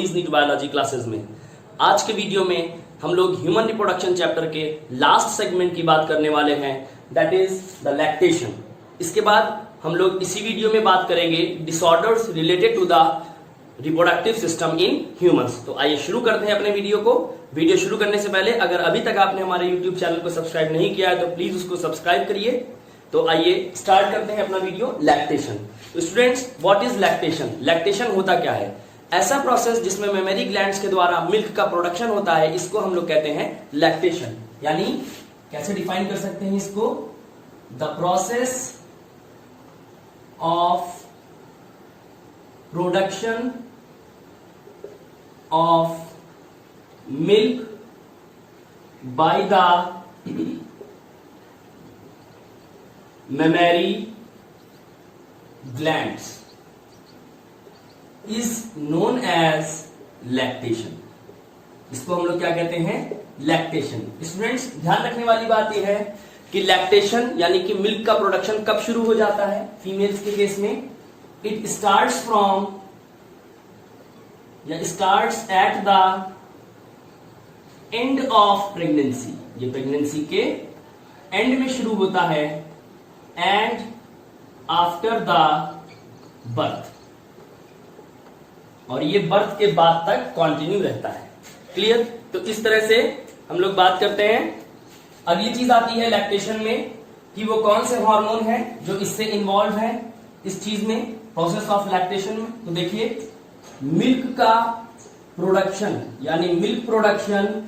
Is NEET biology classes में। आज के वीडियो में हम लोग ह्यूमन रिप्रोडक्शन चैप्टर के लास्ट सेगमेंट की बात करने वाले हैं, दैट इज द लैक्टेशन। इसके बाद हम लोग इसी वीडियो में बात करेंगे disorders related to the reproductive system in humans. तो आइए शुरू करते हैं अपने वीडियो को। वीडियो शुरू करने से पहले अगर अभी तक आपने हमारे यूट्यूब चैनल को सब्सक्राइब नहीं किया है तो प्लीज उसको सब्सक्राइब करिए। तो आइए स्टार्ट करते हैं अपना वीडियो। लैक्टेशन। तो students, what is lactation? Lactation होता क्या है? ऐसा प्रोसेस जिसमें मेमरी ग्लैंड्स के द्वारा मिल्क का प्रोडक्शन होता है, इसको हम लोग कहते हैं लैक्टेशन। यानी कैसे डिफाइन कर सकते हैं इसको? The process of production of milk by the mammary glands is known as lactation. इसको हम लोग क्या कहते हैं? लैक्टेशन। स्टूडेंट्स, ध्यान रखने वाली बात यह है कि लैक्टेशन यानी कि मिल्क का प्रोडक्शन कब शुरू हो जाता है फीमेल्स के केस में? इट स्टार्ट्स फ्रॉम या starts at the end of pregnancy. ये प्रेगनेंसी के एंड में शुरू होता है एंड आफ्टर द बर्थ, और ये बर्थ के बाद तक कंटिन्यू रहता है। क्लियर? तो इस तरह से हम लोग बात करते हैं। अगली चीज आती है लैक्टेशन में कि वो कौन से हार्मोन है जो इससे इन्वॉल्व है इस चीज में, प्रोसेस ऑफ लैक्टेशन में। तो देखिए, मिल्क का प्रोडक्शन यानी milk production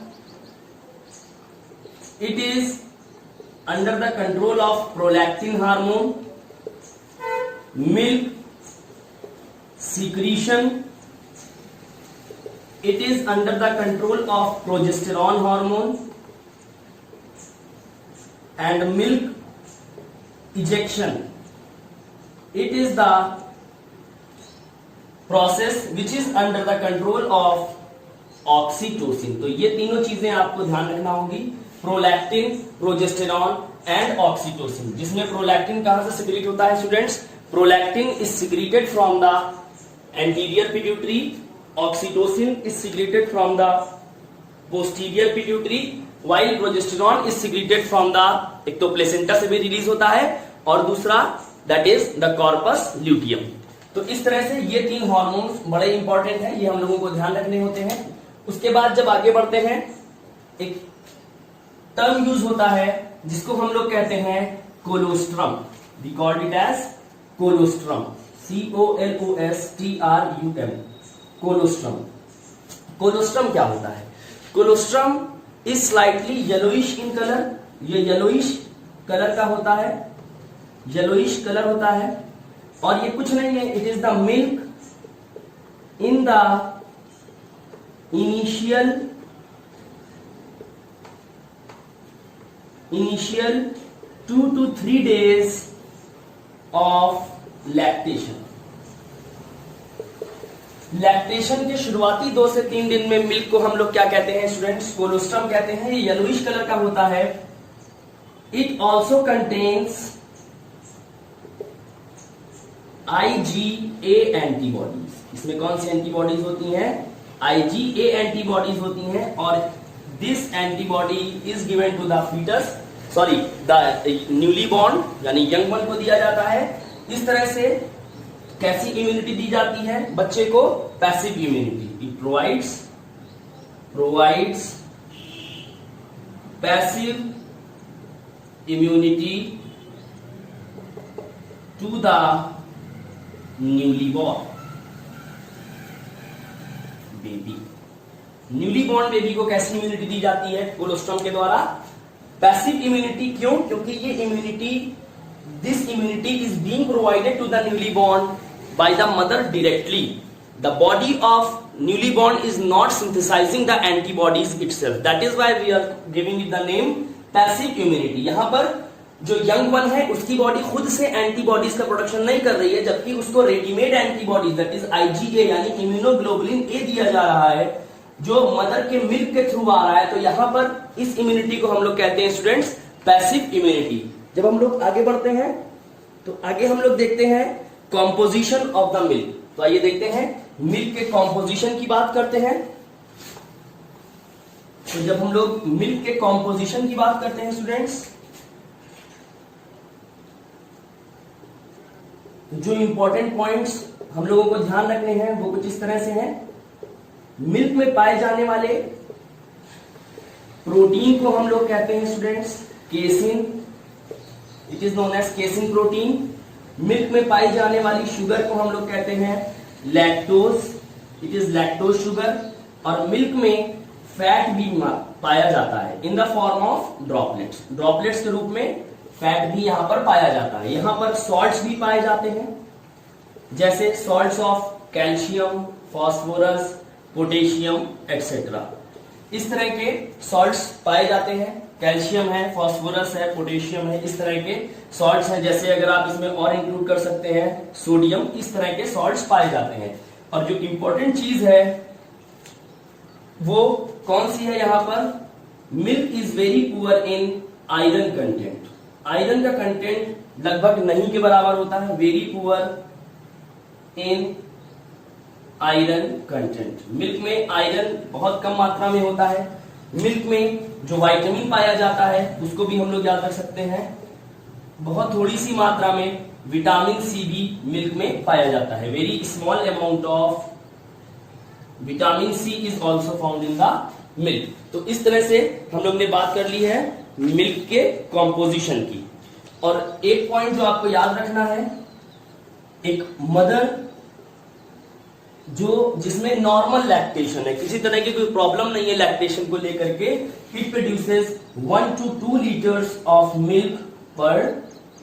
it is under the control of prolactin hormone. Milk secretion it is under the control of progesterone hormone, and milk ejection it is the process which is under the control of oxytocin। तो ये तीनों चीजें आपको ध्यान रखना होगी, prolactin, progesterone and oxytocin. जिसमें prolactin कहां से सिक्रीट होता है students? Prolactin is secreted from the anterior pituitary, oxytocin is secreted from the posterior pituitary, while progesterone is secreted from the, एक तो प्लेसेंटा से भी रिलीज होता है और दूसरा that is the corpus luteum। तो इस तरह से ये तीन हार्मोन्स बड़े इंपॉर्टेंट हैं, ये हम लोगों को ध्यान रखने होते हैं। उसके बाद जब आगे बढ़ते हैं, एक टर्म यूज होता है जिसको हम लोग कहते हैं colostrum. We called it as colostrum, COLOSTRUM, colostrum. Colostrum क्या होता है? Colostrum is slightly yellowish in colour. ये येलोइश कलर का होता है, येलोइश कलर होता है, और ये कुछ नहीं है, it is the milk in the initial 2 to 3 days of lactation. Lactation के शुरुआती 2 से 3 दिन में मिल्क को हम लोग क्या कहते हैं स्टूडेंट्स? कोलोस्ट्रम कहते हैं। ये येलोइश कलर का होता है। It also contains IgA antibodies. इसमें कौन सी एंटीबॉडीज होती हैं? IgA एंटीबॉडीज होती हैं, और this antibody is given to the foetus, sorry the newly born यानी यंग वन को दिया जाता है। इस तरह से कैसी इम्यूनिटी दी जाती है बच्चे को? Passive immunity. It provides passive immunity to the newly born baby. Newly born baby को कैसी इम्यूनिटी दी जाती है? कोलोस्ट्रम के द्वारा। पैसिव इम्यूनिटी क्यों? क्योंकि ये immunity, this immunity is being provided to the newly born by the mother directly. The body of newly born is not synthesizing the antibodies itself. That is why we are giving it the name passive immunity. यहाँ पर जो young one है उसकी body खुद से antibodies का production नहीं कर रही है, जबकि उसको readymade antibodies that is IgA यानी इम्यूनोग्लोबुलिन ए दिया जा रहा है जो मदर के मिल्क के थ्रू आ रहा है। तो यहाँ पर इस इम्यूनिटी को हम लोग कहते हैं स्टूडेंट्स पैसिव इम्यूनिटी। जब हम लोग आगे बढ़ते हैं तो आगे हम लोग देखते हैं कॉम्पोजिशन ऑफ द मिल्क। तो आइए देखते हैं मिल्क के कॉम्पोजिशन की बात करते हैं, तो जब हम लोग मिल्क के कॉम्पोजिशन की बात करते हैं स्टूडेंट्स, तो जो इंपॉर्टेंट पॉइंट्स हम लोगों को ध्यान रखने हैं वो कुछ इस तरह से हैं। मिल्क में पाए जाने वाले प्रोटीन को हम लोग कहते हैं students casein, it is known as casein protein. Milk में पाई जाने वाली शुगर को हम लोग कहते हैं lactose, it is lactose sugar. और मिल्क में फैट भी पाया जाता है in the form of droplets, droplets के रूप में फैट भी यहां पर पाया जाता है। यहां पर सॉल्ट्स भी पाए जाते हैं, जैसे salts of calcium, phosphorus, potassium etcetera. इस तरह के सॉल्ट्स पाए जाते हैं, कैल्शियम है, फास्फोरस है, पोटेशियम है, इस तरह के सॉल्ट्स हैं। जैसे अगर आप इसमें और इंक्लूड कर सकते हैं सोडियम, इस तरह के सॉल्ट्स पाए जाते हैं। और जो इंपॉर्टेंट चीज है वो कौन सी है यहां पर, milk is very poor in iron content. Iron का कंटेंट लगभग नहीं के बराबर होता है, very poor in iron content. Milk में आयरन बहुत कम मात्रा में होता है। मिल्क में जो विटामिन पाया जाता है उसको भी हम लोग याद रख सकते हैं, बहुत थोड़ी सी मात्रा में विटामिन सी भी मिल्क में पाया जाता है। Very small amount of vitamin C is also found in the milk. तो इस तरह से हम लोग ने बात कर ली है मिल्क के कॉम्पोजिशन की। और एक पॉइंट जो आपको याद रखना है, एक मदर जो जिसमें नॉर्मल लैक्टेशन है, किसी तरह की कोई प्रॉब्लम नहीं है लैक्टेशन को लेकर के, it produces 1 to 2 litres of milk per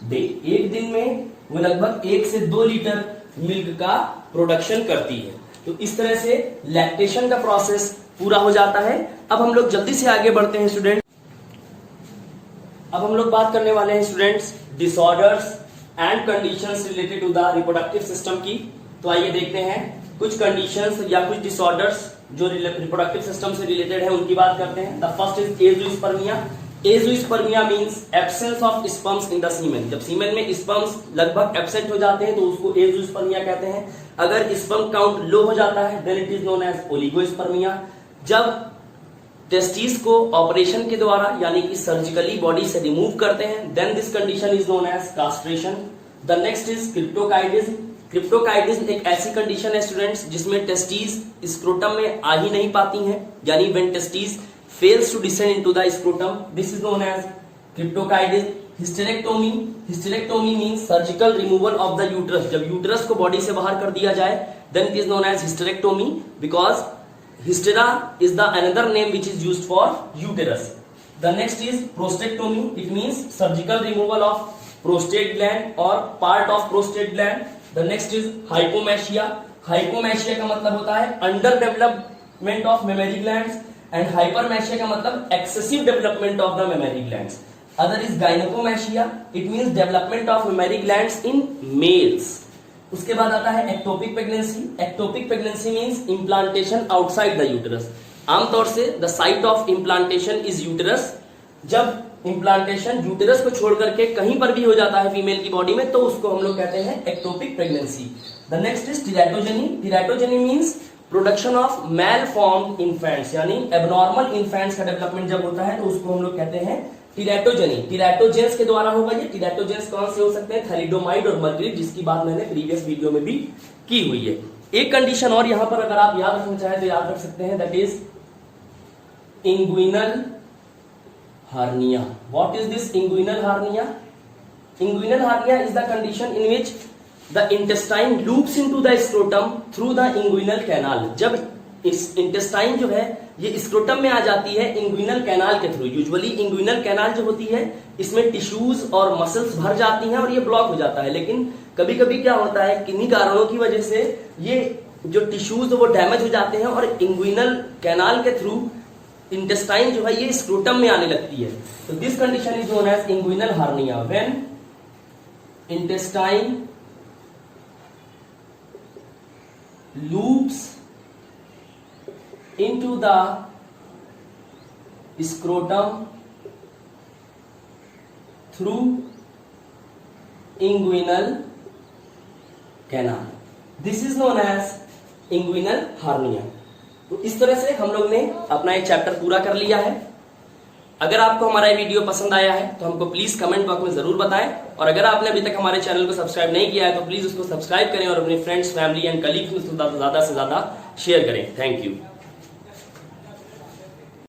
day. एक दिन में वो लगभग 1 से 2 लीटर मिल्क का प्रोडक्शन करती है। तो इस तरह से लैक्टेशन का प्रोसेस पूरा हो जाता है। अब हम लोग जल्दी से आगे बढ़ते हैं स्टूडेंट। अब हम लोग बात करने वाले हैं students disorders and conditions related to the reproductive system की। तो आइए देखते हैं कुछ कंडीशंस या कुछ डिसऑर्डर्स जो रिप्रोडक्टिव सिस्टम से रिलेटेड है उनकी बात करते हैं। The first is azoospermia. Azoospermia means absence of sperms in the semen. जब सीमेन में स्पर्म्स लगभग एब्सेंट हो जाते हैं तो उसको एज़ोस्पर्मिया कहते हैं। अगर स्पर्म काउंट लो हो जाता है then it is known as oligospermia. जब टेस्टिस को ऑपरेशन के द्वारा यानी कि सर्जिकली बॉडी से रिमूव करते हैं then this condition is known as castration. The next is cryptorchidism. Cryptorchidism एक ऐसी कंडीशन है स्टूडेंट्स जिसमें टेस्टिस स्क्रोटम में आ ही नहीं पाती हैं, यानी when testis fails to descend into the scrotum, this is known as cryptorchidism. Hysterectomy. Hysterectomy means surgical removal of the uterus. जब यूट्रस को बॉडी से बाहर कर दिया जाए then it is known as hysterectomy, because hystera is the another name which is used for uterus. The next is prostatectomy. It means surgical removal of prostate gland or part of prostate gland. The next is hypomesia. Hypomesia का मतलब होता है under development of mammary glands and hypermesia का मतलब excessive development of the mammary glands. Other is gynecomastia. It means development of mammary glands in males. उसके बाद आता है ectopic pregnancy. Ectopic pregnancy means implantation outside the uterus. आमतौर से the site of implantation is uterus. जब implantation uterus को छोड़ करके कहीं पर भी हो जाता है फीमेल की बॉडी में तो उसको हम लोग कहते हैं ectopic pregnancy. The next is teratogeny. Teratogeny means production of male formed infants, यानी एबनॉर्मल इन्फेंट्स का डेवलपमेंट जब होता है तो उसको हम लोग कहते हैं टिरैटोजेनी। टिरैटोजेंस के द्वारा होगा। ये टिरैटोजेंस कौन से हो सकते हैं, थैलिडोमाइड और मर्क्यूरी, जिसकी बात मैंने प्रीवियस वीडियो में भी की हुई है। एक कंडीशन और यहां पर अगर आप याद रखना चाहें तो याद रख सकते हैं, that is inguinal hernia. What is this inguinal hernia? Inguinal hernia is the condition in which the intestine loops into the scrotum through the inguinal canal. जब इस इंटेस्टाइन जो है ये स्क्रोटम में आ जाती है इंग्विनल कैनाल के थ्रू। यूजुअली इंग्विनल कैनाल जो होती है इसमें टिश्यूज और मसल्स भर जाती हैं और ये ब्लॉक हो जाता है। लेकिन कभी कभी क्या होता है, किन्हीं कारणों की वजह से ये जो टिश्यूज वो डैमेज हो जाते हैं और इंग्विनल कैनाल के थ्रू इंटेस्टाइन जो है ये स्क्रोटम में आने लगती है। तो this condition is known as inguinal hernia. When intestine loops into the scrotum through inguinal canal. This is known as inguinal hernia. तो इस तरह से हम लोग ने अपना ये चैप्टर पूरा कर लिया है। अगर आपको हमारा ये वीडियो पसंद आया है तो हमको प्लीज कमेंट बॉक्स में जरूर बताएं, और अगर आपने अभी तक हमारे चैनल को सब्सक्राइब नहीं किया है तो प्लीज उसको सब्सक्राइब करें और अपने फ्रेंड्स, फैमिली एंड कलीग्स में ज्यादा से ज्यादा शेयर करें। Thank you.